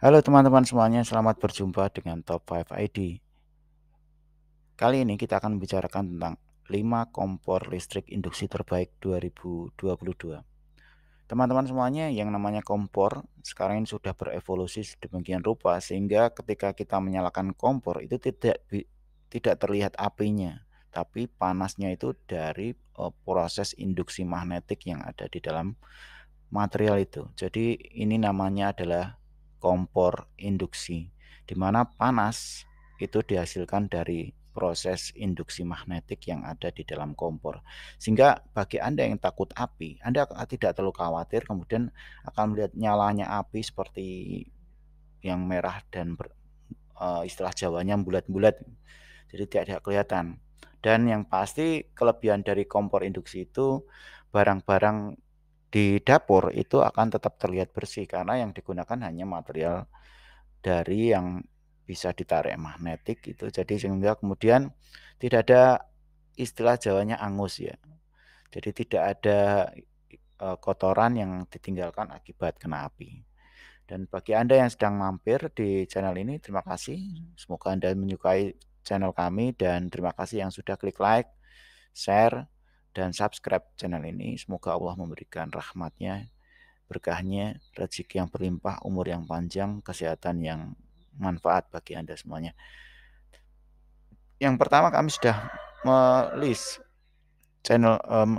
Halo teman-teman semuanya, selamat berjumpa dengan Top 5 ID. Kali ini kita akan membicarakan tentang 5 kompor listrik induksi terbaik 2022. Teman-teman semuanya, yang namanya kompor sekarang ini sudah berevolusi sedemikian rupa sehingga ketika kita menyalakan kompor itu tidak terlihat apinya, tapi panasnya itu dari proses induksi magnetik yang ada di dalam material itu. Jadi ini namanya adalah kompor induksi, di mana panas itu dihasilkan dari proses induksi magnetik yang ada di dalam kompor. Sehingga bagi Anda yang takut api, Anda tidak terlalu khawatir kemudian akan melihat nyalanya api seperti yang merah dan istilah Jawanya bulat-bulat. Jadi tidak kelihatan. Dan yang pasti kelebihan dari kompor induksi itu barang-barang di dapur itu akan tetap terlihat bersih karena yang digunakan hanya material dari yang bisa ditarik magnetik itu. Jadi sehingga kemudian tidak ada istilah Jawanya angus ya. Jadi tidak ada kotoran yang ditinggalkan akibat kena api. Dan bagi Anda yang sedang mampir di channel ini, terima kasih. Semoga Anda menyukai channel kami dan terima kasih yang sudah klik like, share, dan subscribe channel ini. Semoga Allah memberikan rahmatnya, berkahnya, rezeki yang berlimpah, umur yang panjang, kesehatan yang manfaat bagi Anda semuanya. Yang pertama kami sudah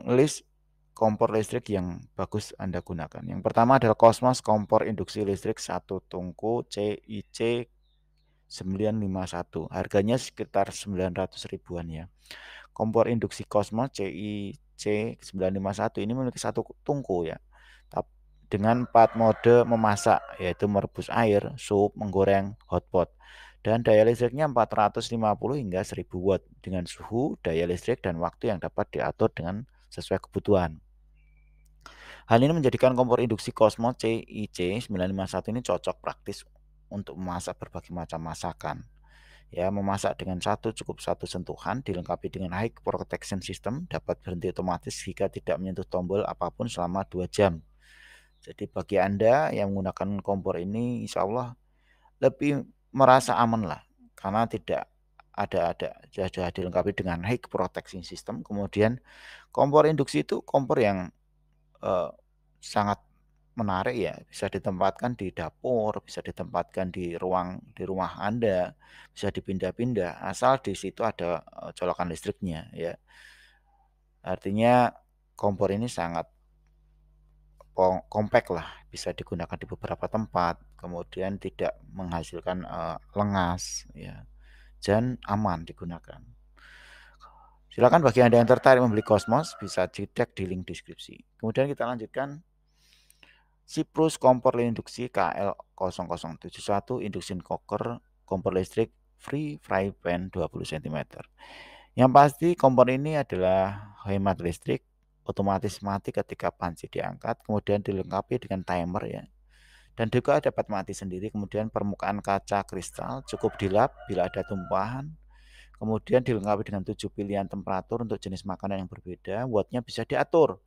list kompor listrik yang bagus Anda gunakan. Yang pertama adalah Cosmos kompor induksi listrik 1 tungku CIC 951. Harganya sekitar 900 ribuan ya. Kompor induksi Cosmos CIC 951 ini memiliki 1 tungku ya. Dengan 4 mode memasak, yaitu merebus air, sup, menggoreng, hotpot. Dan daya listriknya 450 hingga 1000 watt dengan suhu, daya listrik, dan waktu yang dapat diatur dengan sesuai kebutuhan. Hal ini menjadikan kompor induksi Cosmos CIC 951 ini cocok praktis untuk memasak berbagai macam masakan. Ya, memasak dengan cukup satu sentuhan, dilengkapi dengan high protection system, dapat berhenti otomatis jika tidak menyentuh tombol apapun selama 2 jam. Jadi bagi Anda yang menggunakan kompor ini insya Allah lebih merasa aman lah, karena tidak sudah dilengkapi dengan high protection system. Kemudian kompor induksi itu kompor yang sangat menarik ya, bisa ditempatkan di dapur, bisa ditempatkan di rumah Anda, bisa dipindah-pindah asal di situ ada colokan listriknya ya. Artinya kompor ini sangat kompak lah, bisa digunakan di beberapa tempat, kemudian tidak menghasilkan lengas ya, dan aman digunakan. Silakan bagi Anda yang tertarik membeli Cosmos bisa dicek di link deskripsi. Kemudian kita lanjutkan Cyprus kompor induksi KL0071 induction cooker kompor listrik free fry pan 20 cm. Yang pasti kompor ini adalah hemat listrik, otomatis mati ketika panci diangkat, kemudian dilengkapi dengan timer ya. Dan juga dapat mati sendiri, kemudian permukaan kaca kristal cukup dilap bila ada tumpahan. Kemudian dilengkapi dengan 7 pilihan temperatur untuk jenis makanan yang berbeda, wattnya bisa diatur.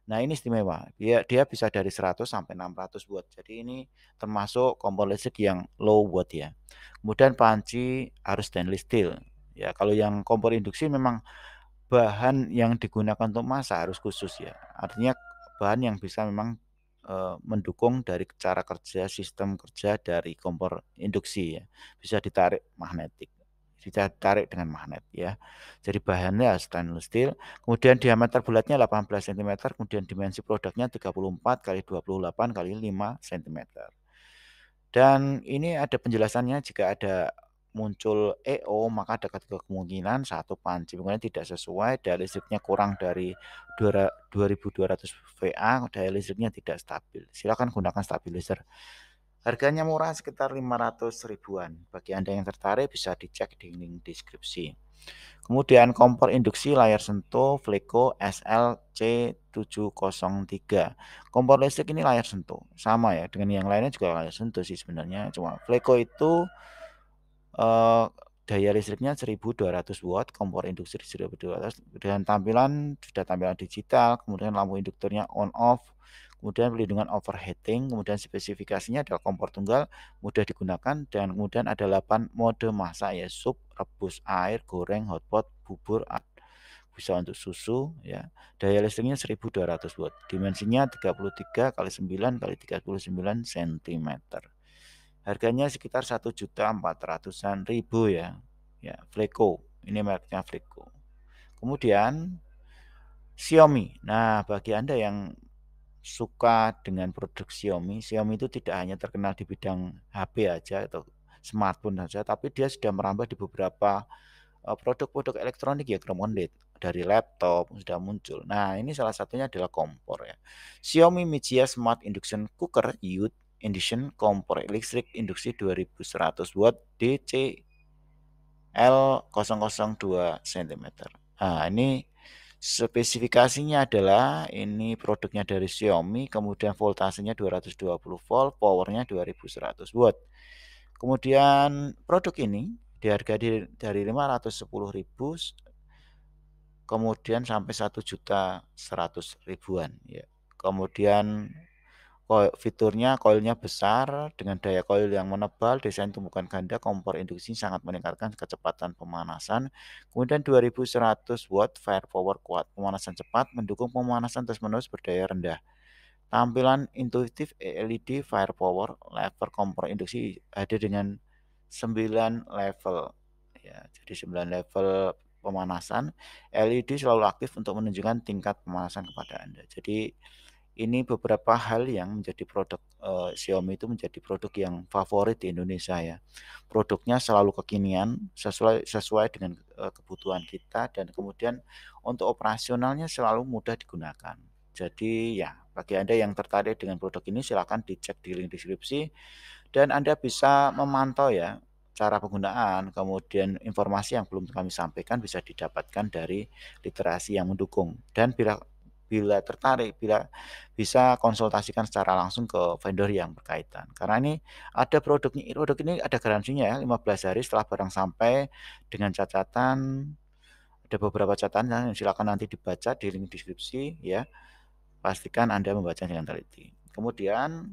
Nah, ini istimewa. Dia bisa dari 100 sampai 600 watt. Jadi ini termasuk kompor listrik yang low watt ya. Kemudian panci harus stainless steel. Ya, kalau yang kompor induksi memang bahan yang digunakan untuk masak harus khusus ya. Artinya bahan yang bisa memang mendukung dari cara kerja sistem kerja dari kompor induksi ya. Bisa ditarik magnetik. Bisa ditarik dengan magnet ya. Jadi bahannya stainless steel, kemudian diameter bulatnya 18 cm, kemudian dimensi produknya 34 kali 28 kali 5 cm. Dan ini ada penjelasannya, jika ada muncul EO maka ada kemungkinan satu panci kemudian tidak sesuai, daya listriknya kurang dari 2200 VA, daya listriknya tidak stabil. Silakan gunakan stabilizer. Harganya murah sekitar 500 ribuan. Bagi Anda yang tertarik bisa dicek di link deskripsi. Kemudian kompor induksi layar sentuh Fleco SLC703. Kompor listrik ini layar sentuh. Sama ya dengan yang lainnya juga layar sentuh sih sebenarnya. Cuma Fleco itu daya listriknya 1200 watt, kompor induksi 1200 dengan tampilan sudah tampilan digital, kemudian lampu induktornya on off, kemudian pelindungan overheating, kemudian spesifikasinya adalah kompor tunggal, mudah digunakan, dan kemudian ada 8 mode masak ya, sup, rebus air, goreng, hotpot, bubur, bisa untuk susu ya. Daya listriknya 1200 watt. Dimensinya 33 kali 9 kali 39 cm. Harganya sekitar 1.400.000 ya. Ya, Fleco. Ini mereknya Fleco. Kemudian Xiaomi. Nah, bagi Anda yang suka dengan produk Xiaomi, Xiaomi itu tidak hanya terkenal di bidang HP aja atau smartphone saja, tapi dia sudah merambah di beberapa produk-produk elektronik ya recommended dari laptop sudah muncul. Nah, ini salah satunya adalah kompor ya. Xiaomi Mijia Smart Induction Cooker Youth Edition kompor listrik induksi 2100 watt DC L002 cm. Nah, ini spesifikasinya adalah ini produknya dari Xiaomi, kemudian voltasenya 220 volt, powernya 2100 watt. Kemudian produk ini dihargai dari 510.000 kemudian sampai 1.100.000-an ya. Kemudian fiturnya koilnya besar dengan daya koil yang menebal, desain tumpukan ganda, kompor induksi sangat meningkatkan kecepatan pemanasan. Kemudian 2100 watt firepower kuat, pemanasan cepat, mendukung pemanasan terus-menerus berdaya rendah. Tampilan intuitif LED firepower lever kompor induksi hadir dengan 9 level ya. Jadi 9 level pemanasan. LED selalu aktif untuk menunjukkan tingkat pemanasan kepada Anda. Jadi ini beberapa hal yang menjadi produk Xiaomi itu menjadi produk yang favorit di Indonesia ya. Produknya selalu kekinian, sesuai dengan kebutuhan kita, dan kemudian untuk operasionalnya selalu mudah digunakan. Jadi ya, bagi Anda yang tertarik dengan produk ini silakan dicek di link deskripsi dan Anda bisa memantau ya cara penggunaan, kemudian informasi yang belum kami sampaikan bisa didapatkan dari literasi yang mendukung. Dan bila bila tertarik, bila bisa konsultasikan secara langsung ke vendor yang berkaitan. Karena ini ada produk ini ada garansinya ya 15 hari setelah barang sampai dengan catatan, ada beberapa catatan yang silakan nanti dibaca di link deskripsi ya. Pastikan Anda membaca dengan teliti. Kemudian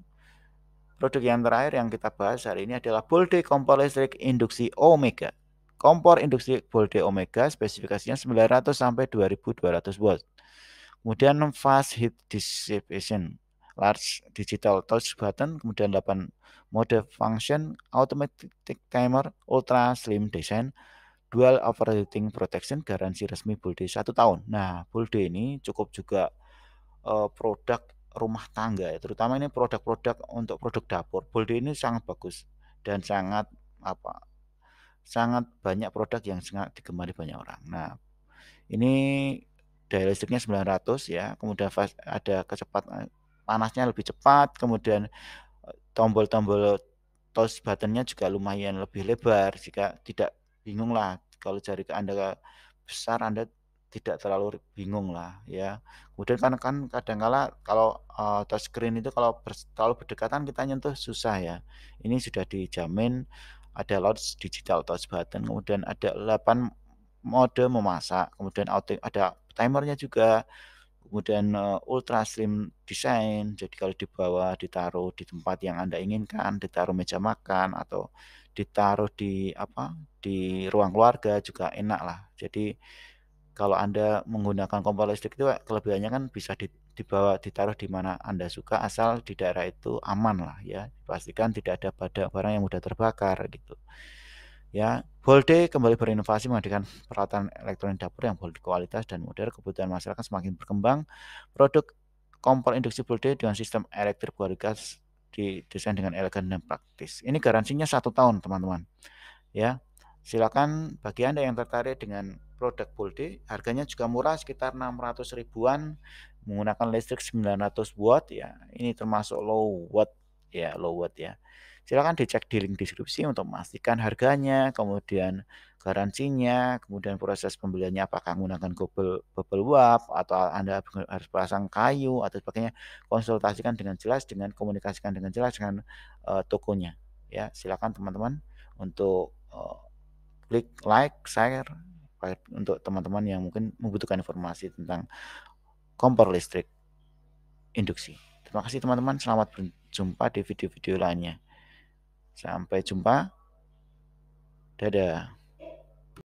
produk yang terakhir yang kita bahas hari ini adalah Bolde kompor listrik induksi Omega. Kompor induksi Bolde Omega spesifikasinya 900 sampai 2200 watt. Kemudian fast heat dissipation, large digital touch button, kemudian 8 mode function, automatic timer, ultra slim design, dual overheating protection, garansi resmi Bolde 1 tahun. Nah, Bolde ini cukup juga produk rumah tangga ya, terutama ini produk-produk untuk produk dapur. Bolde ini sangat bagus dan sangat apa, sangat banyak produk yang sangat digemari banyak orang. Nah, ini daya listriknya 900 ya, kemudian ada kecepatan panasnya lebih cepat, kemudian tombol-tombol touch button-nya juga lumayan lebih lebar jika tidak bingung lah kalau jari Anda besar Anda tidak terlalu bingung lah ya. Kemudian kan kadangkala kalau touchscreen itu kalau terlalu berdekatan kita nyentuh susah ya. Ini sudah dijamin ada large digital touch button, kemudian ada 8 mode memasak, kemudian ada timernya juga. Kemudian ultra slim design, jadi kalau dibawa ditaruh di tempat yang Anda inginkan, ditaruh meja makan atau ditaruh di apa, di ruang keluarga juga enak lah. Jadi kalau Anda menggunakan kompor listrik itu kelebihannya kan bisa dibawa ditaruh di mana Anda suka asal di daerah itu aman lah ya, pastikan tidak ada barang yang mudah terbakar gitu. Ya, Bolde kembali berinovasi menghadirkan peralatan elektronik dapur yang berkualitas dan modern. Kebutuhan masyarakat semakin berkembang. Produk kompor induksi Bolde dengan sistem elektrik berkualitas didesain dengan elegan dan praktis. Ini garansinya 1 tahun, teman-teman. Ya, silakan bagi Anda yang tertarik dengan produk Bolde, harganya juga murah sekitar 600 ribuan menggunakan listrik 900 watt ya. Ini termasuk low watt ya, low watt ya. Silakan dicek di link deskripsi untuk memastikan harganya, kemudian garansinya, kemudian proses pembeliannya apakah menggunakan bubble wrap atau Anda harus pasang kayu atau sebagainya. Konsultasikan dengan jelas, dengan komunikasikan dengan jelas dengan tokonya. Ya, silakan teman-teman untuk klik like, share untuk teman-teman yang mungkin membutuhkan informasi tentang kompor listrik induksi. Terima kasih teman-teman, selamat berjumpa di video-video lainnya. Sampai jumpa. Dadah.